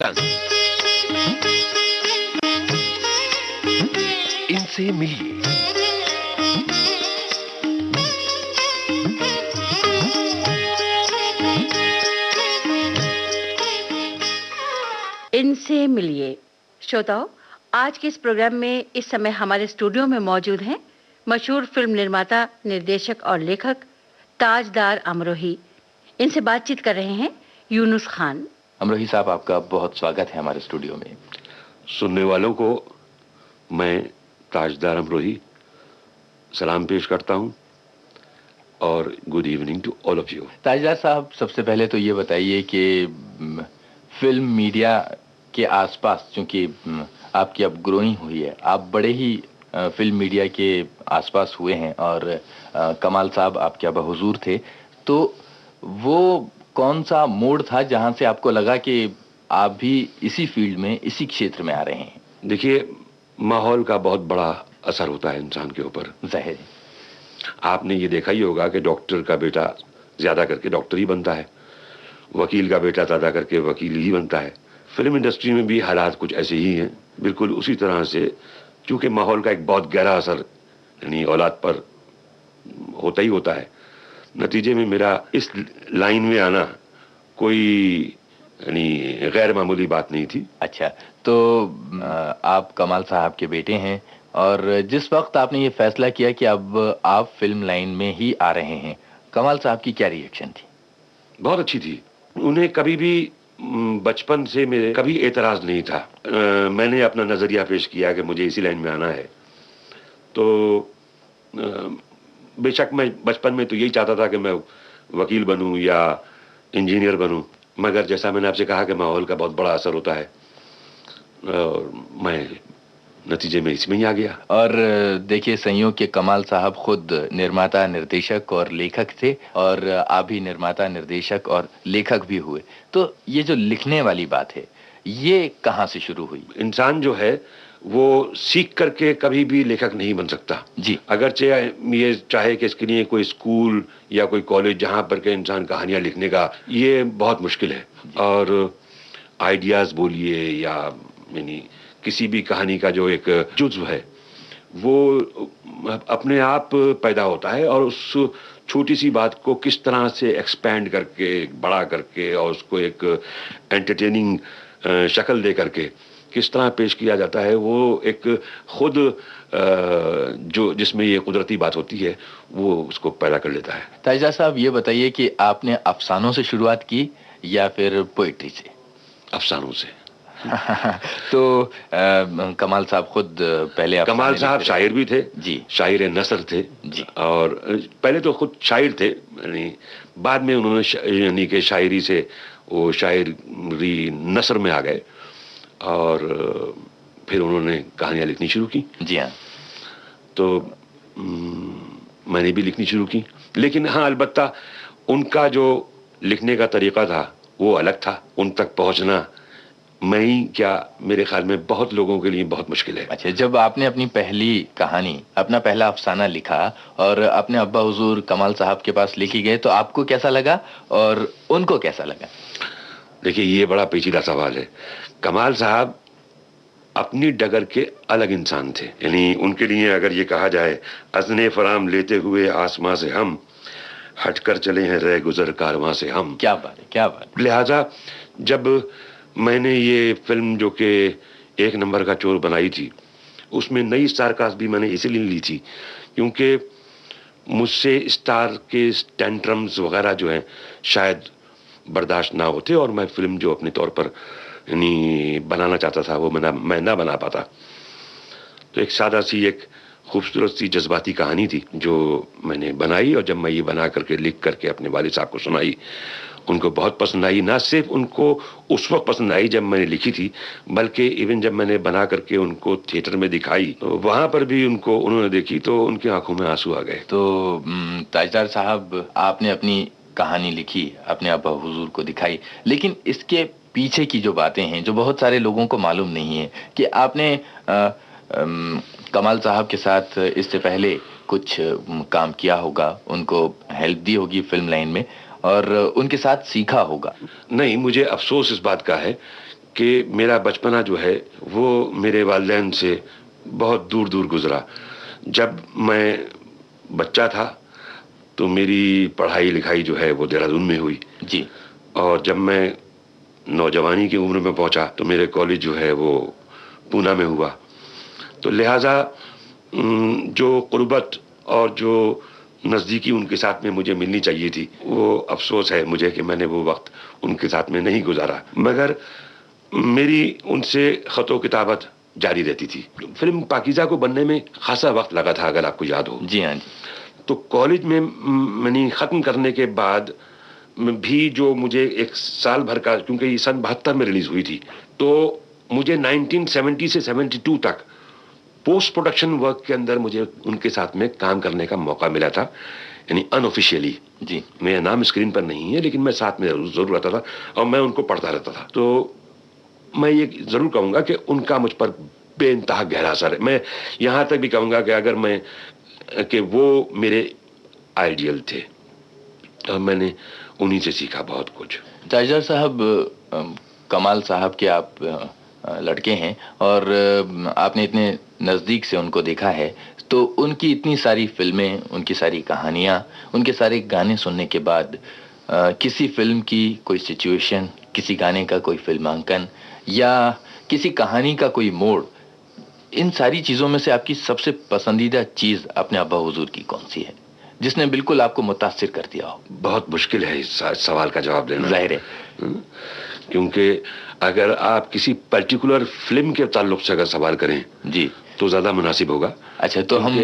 इनसे मिलिए। इनसे मिलिए। श्रोताओं, आज के इस प्रोग्राम में इस समय हमारे स्टूडियो में मौजूद हैं मशहूर फिल्म निर्माता, निर्देशक और लेखक ताजदार अमरोही। इनसे बातचीत कर रहे हैं यूनुस खान। अमरोही साहब, आपका बहुत स्वागत है हमारे स्टूडियो में। सुनने वालों को मैं ताजदार अमरोही सलाम पेश करता हूं और good evening to all of you. Tajdar साहब, सबसे पहले तो ये बताइए कि फिल्म मीडिया के आसपास, चूंकि आपकी अब ग्रोइंग हुई है, आप बड़े ही फिल्म मीडिया के आसपास हुए हैं और कमाल साहब आपके अब हुजूर थे, तो वो कौन सा मोड़ था जहां से आपको लगा कि आप भी इसी फील्ड में, इसी क्षेत्र में आ रहे हैं? देखिए, माहौल का बहुत बड़ा असर होता है इंसान के ऊपर। जाहिर है। आपने ये देखा ही होगा कि डॉक्टर का बेटा ज्यादा करके डॉक्टर ही बनता है, वकील का बेटा ज्यादा करके वकील ही बनता है। फिल्म इंडस्ट्री में भी हालात कुछ ऐसे ही हैं, बिल्कुल उसी तरह से, क्योंकि माहौल का एक बहुत गहरा असर यानी औलाद पर होता ही होता है। नतीजे में मेरा इस लाइन में आना कोई यानी गैर मामूली बात नहीं थी। अच्छा, तो आप कमाल साहब के बेटे हैं और जिस वक्त आपने ये फैसला किया कि अब आप फिल्म लाइन में ही आ रहे हैं, कमाल साहब की क्या रिएक्शन थी? बहुत अच्छी थी। उन्हें कभी भी बचपन से मेरे कभी एतराज नहीं था। मैंने अपना नजरिया पेश किया कि मुझे इसी लाइन में आना है, तो बेशक मैं बचपन में तो यही चाहता था कि मैं वकील बनूं या इंजीनियर बनूं, मगर जैसा मैंने आपसे कहा कि माहौल का बहुत बड़ा असर होता है और मैं नतीजे में इसमें ही आ गया। और देखिए, संयोग के कमाल साहब खुद निर्माता, निर्देशक और लेखक थे और आप भी निर्माता, निर्देशक और लेखक भी हुए, तो ये जो लिखने वाली बात है, ये कहाँ से शुरू हुई? इंसान जो है वो सीख करके कभी भी लेखक नहीं बन सकता जी। अगर ये चाहे कि इसके लिए कोई स्कूल या कोई कॉलेज जहां पर के इंसान कहानियां लिखने का, ये बहुत मुश्किल है। और आइडियाज बोलिए या यानी किसी भी कहानी का जो एक जुज्व है वो अपने आप पैदा होता है और उस छोटी सी बात को किस तरह से एक्सपैंड करके, बड़ा करके और उसको एक एंटरटेनिंग शक्ल दे करके किस तरह पेश किया जाता है, वो एक खुद जो जिसमें ये कुदरती बात होती है वो उसको पैदा कर लेता है। ताजदार साहब, ये बताइए कि आपने अफसानों से शुरुआत की या फिर पोइट्री से? अफसानों से। तो कमाल साहब खुद पहले कमाल साहब शायर भी थे जी, शायर नसर थे जी। और पहले तो खुद शायर थे, यानी बाद में उन्होंने यानी कि शायरी से वो शायरी नसर में आ गए और फिर उन्होंने कहानियां लिखनी शुरू की। जी हाँ। तो मैंने भी लिखनी शुरू की, लेकिन हाँ, अलबत्ता उनका जो लिखने का तरीका था वो अलग था। उन तक पहुंचना मैं ही क्या, मेरे ख्याल में बहुत लोगों के लिए बहुत मुश्किल है। अच्छा, जब आपने अपनी पहली कहानी, अपना पहला अफसाना लिखा और अपने अब्बा हुजूर कमाल साहब के पास लेके गए, तो आपको कैसा लगा और उनको कैसा लगा? देखिए, ये बड़ा पेचीदा सवाल है। कमाल साहब अपनी डगर के अलग इंसान थे, यानी उनके लिए अगर ये कहा जाए, अज़्ने फराम लेते हुए आसमां से हम हटकर चले हैं रह गुजर कारवां से हम। क्या बात है, क्या बात। लिहाजा जब मैंने ये फिल्म जो कि एक नंबर का चोर बनाई थी, उसमें नई स्टारकास्ट भी मैंने इसीलिए ली थी क्योंकि मुझसे स्टार के टेंट्रम्स वगैरह जो हैं शायद बर्दाश्त ना होते और मैं फिल्म जो अपने तौर पर यानी बनाना चाहता था वो मैं ना बना पाता। तो एक सादा सी, एक खूबसूरत सी जज्बाती कहानी थी जो मैंने बनाई और जब मैं ये बना करके लिख करके अपने वालिद साहब को सुनाई, उनको बहुत पसंद आई। ना सिर्फ उनको उस वक्त पसंद आई जब मैंने लिखी थी, बल्कि इवन जब मैंने बना करके उनको थिएटर में दिखाई, तो वहां पर भी उन्होंने देखी तो उनकी आंखों में आंसू आ गए। तो ताजदार साहब, आपने अपनी कहानी लिखी, अपने अब्बा हुजूर को दिखाई, लेकिन इसके पीछे की जो बातें हैं जो बहुत सारे लोगों को मालूम नहीं है कि आपने कमाल साहब के साथ इससे पहले कुछ काम किया होगा, उनको हेल्प दी होगी फिल्म लाइन में और उनके साथ सीखा होगा। नहीं, मुझे अफसोस इस बात का है कि मेरा बचपना जो है वो मेरे वालिदैन से बहुत दूर दूर गुजरा। जब मैं बच्चा था तो मेरी पढ़ाई लिखाई जो है वो देहरादून में हुई जी। और जब मैं नौजवानी की उम्र में पहुंचा तो मेरे कॉलेज जो है वो पूना में हुआ। तो लिहाजा जो कुर्बत और जो नज़दीकी उनके साथ में मुझे मिलनी चाहिए थी, वो अफसोस है मुझे कि मैंने वो वक्त उनके साथ में नहीं गुजारा। मगर मेरी उनसे ख़तो किताबत जारी रहती थी। फिल्म पाकीज़ा को बनने में खासा वक्त लगा था, अगर आपको याद हो। जी हाँ जी। तो कॉलेज में मैंने ख़त्म करने के बाद भी जो मुझे एक साल भर का, क्योंकि ये सन 72 में रिलीज हुई थी, तो मुझे 1970 से 72 तक पोस्ट प्रोडक्शन वर्क के अंदर मुझे उनके साथ में काम करने का मौका मिला था, यानी अनऑफिशियली। जी। मेरा नाम स्क्रीन पर नहीं है, लेकिन मैं साथ में जरूर रहता था और मैं उनको पढ़ता रहता था। तो मैं ये जरूर कहूंगा कि उनका मुझ पर बेइंतहा गहरा असर है। मैं यहां तक भी कहूंगा कि अगर मैं कि वो मेरे आइडियल थे और मैंने उन्हीं से सीखा बहुत कुछ। ताजदार साहब, कमाल साहब के आप लड़के हैं और आपने इतने नज़दीक से उनको देखा है, तो उनकी इतनी सारी फिल्में, उनकी सारी कहानियाँ, उनके सारे गाने सुनने के बाद किसी फिल्म की कोई सिचुएशन, किसी गाने का कोई फिल्मांकन या किसी कहानी का कोई मोड़, इन सारी चीज़ों में से आपकी सबसे पसंदीदा चीज़ अपने अब्बा हुजूर की कौन सी है, जिसने बिल्कुल आपको मुतासिर कर दिया हो? बहुत मुश्किल है इस सवाल का जवाब देना, जाहिर है। क्योंकि अगर आप किसी पर्टिकुलर फिल्म के ताल्लुक से अगर सवाल करें जी तो ज्यादा मुनासिब होगा। अच्छा, तो हम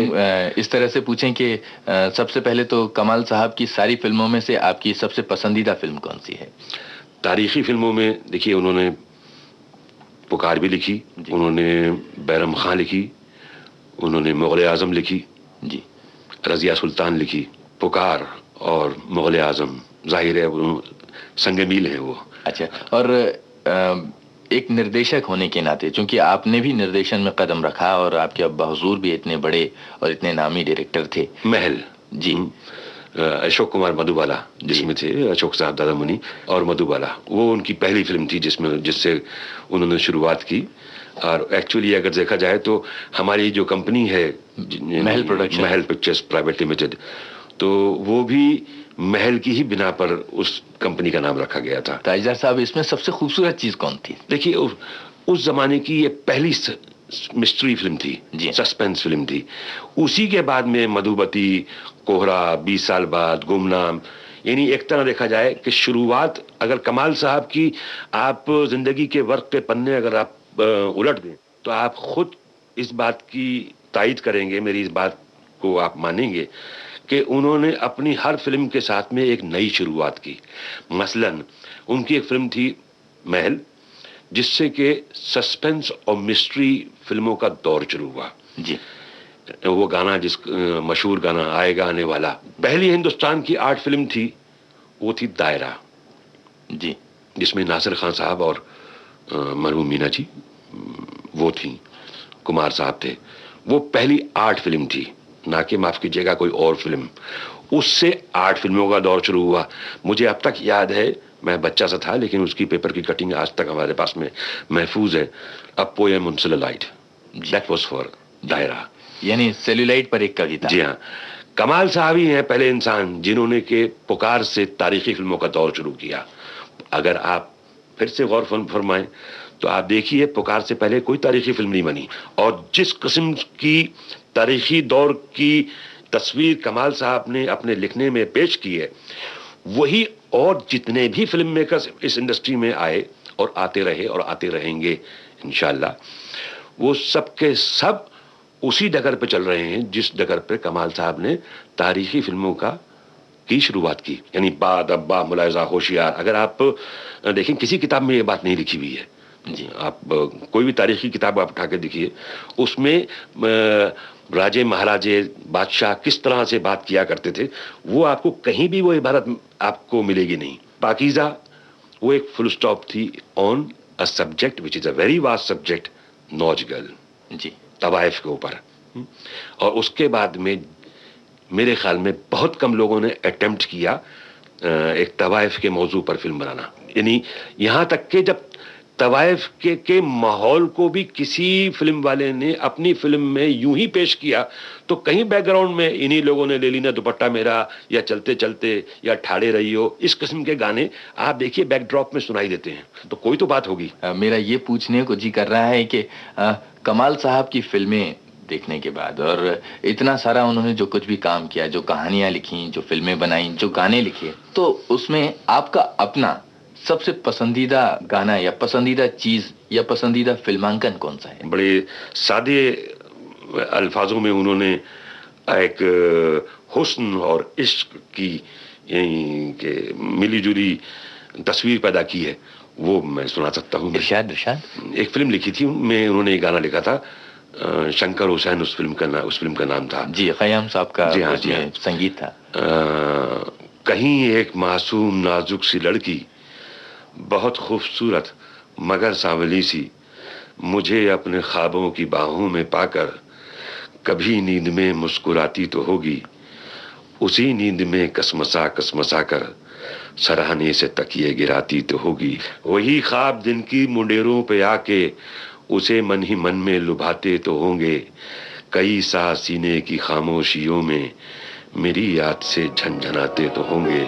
इस तरह से पूछें कि सबसे पहले तो कमाल साहब की सारी फिल्मों में से आपकी सबसे पसंदीदा फिल्म कौन सी है? तारीखी फिल्मों में देखिए, उन्होंने पुकार भी लिखी, उन्होंने बैरम खां लिखी, उन्होंने मुग़ल आज़म लिखी जी, रज़िया सुल्तान लिखी। पुकार और मुग़ल आज़म जाहिर है संग मील है वो। अच्छा, और एक निर्देशक होने के नाते, चूंकि आपने भी निर्देशन में कदम रखा और आपके अब्बा हुजूर भी इतने बड़े और इतने नामी डायरेक्टर थे। महल जी, अशोक कुमार मधुबाला जिसमें थे, अशोक साहब दादा मुनि और मधुबाला, वो उनकी पहली फिल्म थी जिससे उन्होंने शुरुआत की। और एक्चुअली अगर देखा जाए तो हमारी जो कंपनी है महल प्रोडक्शन, महल पिक्चर्स प्राइवेट लिमिटेड, तो वो भी महल की ही बिना पर उस कंपनी का नाम रखा गया था। ताजदार साहब, इसमें सबसे खूबसूरत चीज कौन थी? देखिए, उस जमाने की ये पहली मिस्ट्री फिल्म थी, सस्पेंस फिल्म थी। उसी के बाद में मधुबती, कोहरा, 20 साल बाद, गुमनाम, यानी एक तरह देखा जाए कि शुरुआत अगर कमाल साहब की आप जिंदगी के वर्क के पन्ने अगर आप उलट दें तो आप खुद इस बात की तायद करेंगे, मेरी इस बात को आप मानेंगे कि उन्होंने अपनी हर फिल्म के साथ में एक नई शुरुआत की। मसलन उनकी एक फिल्म थी महल, जिससे कि सस्पेंस और मिस्ट्री फिल्मों का दौर शुरू हुआ जी। वो गाना मशहूर गाना आएगा आने वाला, पहली हिंदुस्तान की आर्ट फिल्म थी, वो थी दायरा जी, जिसमें नासिर खान साहब और मरहूम मीना जी वो थी, कुमार साहब थे। वो पहली आर्ट फिल्म थी, ना कि माफ कीजिएगा कोई और फिल्म। उससे आर्ट फिल्मों का दौर शुरू हुआ। मुझे अब तक याद है, मैं बच्चा सा था लेकिन उसकी पेपर की कटिंग आज तक हमारे पास में महफूज है। A poem on celluloid, that was for Daera, यानी सेलुलाइड पर एक कविता। जी हाँ, कमाल साहब ही हैं पहले इंसान जिन्होंने के पुकार से तारीखी फिल्मों का दौर शुरू किया। अगर आप फिर से गौर फरमाएं तो आप देखिए, पुकार से पहले कोई तारीखी फिल्म नहीं बनी, और जिस किस्म की तारीखी दौर की तस्वीर कमाल साहब ने अपने लिखने में पेश की है, वही और जितने भी फिल्म मेकर्स इस इंडस्ट्री में आए और आते रहे और आते रहेंगे इंशाल्लाह, वो सब के सब उसी डगर पे चल रहे हैं जिस डगर पे कमाल साहब ने तारीखी फिल्मों की शुरुआत की। यानी बाद, अब्बा, मुलायजा, होशियार, अगर आप देखें किसी किताब में ये बात नहीं लिखी हुई है जी। आप कोई भी तारीखी किताब आप उठा के देखिए, उसमें राजे महाराजे बादशाह किस तरह से बात किया करते थे, वो आपको कहीं भी वो इबारत आपको मिलेगी नहीं। पाकीज़ा वो एक फुल स्टॉप थी on a subject which is a very vast subject, nautch girl जी, तवाइफ के ऊपर। और उसके बाद में मेरे ख्याल में बहुत कम लोगों ने अटेम्प्ट किया एक तवाइफ के मौजू पर फिल्म बनाना। यानी यहां तक कि जब तवाइफ के माहौल को भी किसी फिल्म वाले ने अपनी फिल्म में यूं ही पेश किया, तो कहीं बैकग्राउंड में इन्हीं लोगों ने ले ली ना दुपट्टा मेरा, या चलते चलते, या ठाड़े रही हो, इस किस्म के गाने आप देखिए बैकड्रॉप में सुनाई देते हैं, तो कोई तो बात होगी। मेरा ये पूछने को जी कर रहा है कि कमाल साहब की फिल्में देखने के बाद, और इतना सारा उन्होंने जो कुछ भी काम किया, जो कहानियां लिखी, जो फिल्में बनाई, जो गाने लिखे, तो उसमें आपका अपना सबसे पसंदीदा गाना या पसंदीदा चीज या पसंदीदा फिल्मांकन कौन सा है? बड़े सादे अल्फाजों में उन्होंने एक हुस्न और इश्क की मिली जुली तस्वीर पैदा की है, वो मैं सुना सकता हूँ। इरशाद इरशाद। एक फिल्म लिखी थी, मैं उन्होंने एक गाना लिखा था, शंकर हुसैन उस फिल्म का नाम था। जी, खयाम साहब का जी हाँ, जी हाँ। संगीत था। कहीं एक मासूम नाजुक सी लड़की, बहुत खूबसूरत मगर सांवली सी, मुझे अपने ख्वाबों की बाहों में पाकर कभी नींद में मुस्कुराती तो होगी, उसी नींद में कसमसा कसमसा कर सराहने से तकिए गिराती तो होगी। वही ख्वाब दिन की मुंडेरों पे आके उसे मन ही मन में लुभाते तो होंगे, कई सा सीने की खामोशियों में मेरी याद से झंझनाते तो होंगे।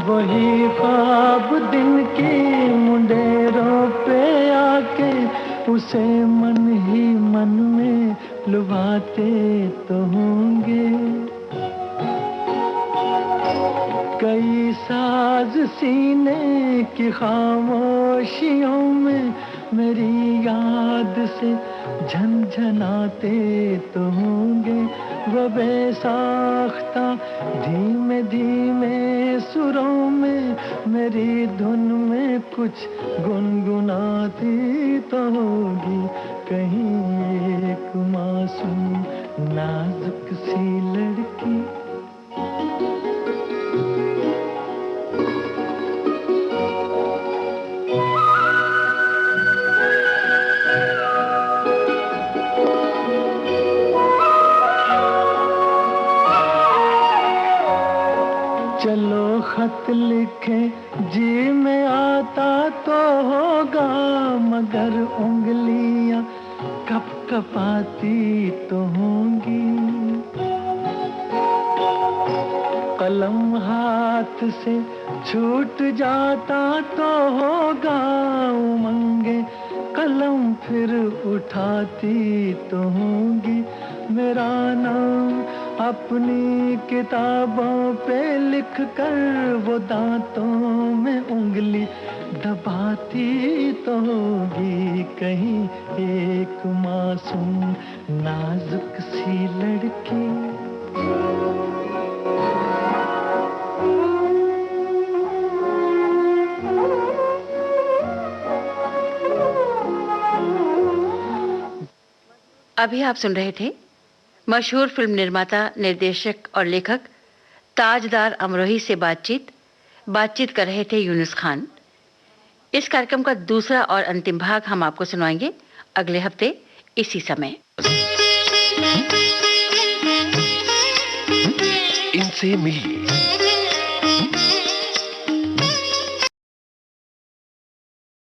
वही ख्वाब दिन की मुंडेरों पे आके उसे मन ही मन में लुभाते तो होंगे, कई साज सीने की खामोशियों में मेरी याद से झनझनाते तो होंगे। वो बेसाख्ता धीमे धीमे सुरों में मेरी धुन में कुछ गुनगुनाती तो होगी, कहीं एक मासूम नाजुक सी लड़की। चलो खत लिखे जी में आता तो होगा, मगर उंगलियां कप कपाती तो होंगी। कलम हाथ से छूट जाता तो होगा, उमंगे कलम फिर उठाती तो होंगी। मेरा नाम अपनी किताबों पे लिख कर वो दांतों में उंगली दबाती तो होगी, कहीं एक मासूम नाजुक सी लड़की। अभी आप सुन रहे थे मशहूर फिल्म निर्माता, निर्देशक और लेखक ताजदार अमरोही से बातचीत कर रहे थे यूनुस खान। इस कार्यक्रम का दूसरा और अंतिम भाग हम आपको सुनाएंगे अगले हफ्ते इसी समय। इनसे मिलिए,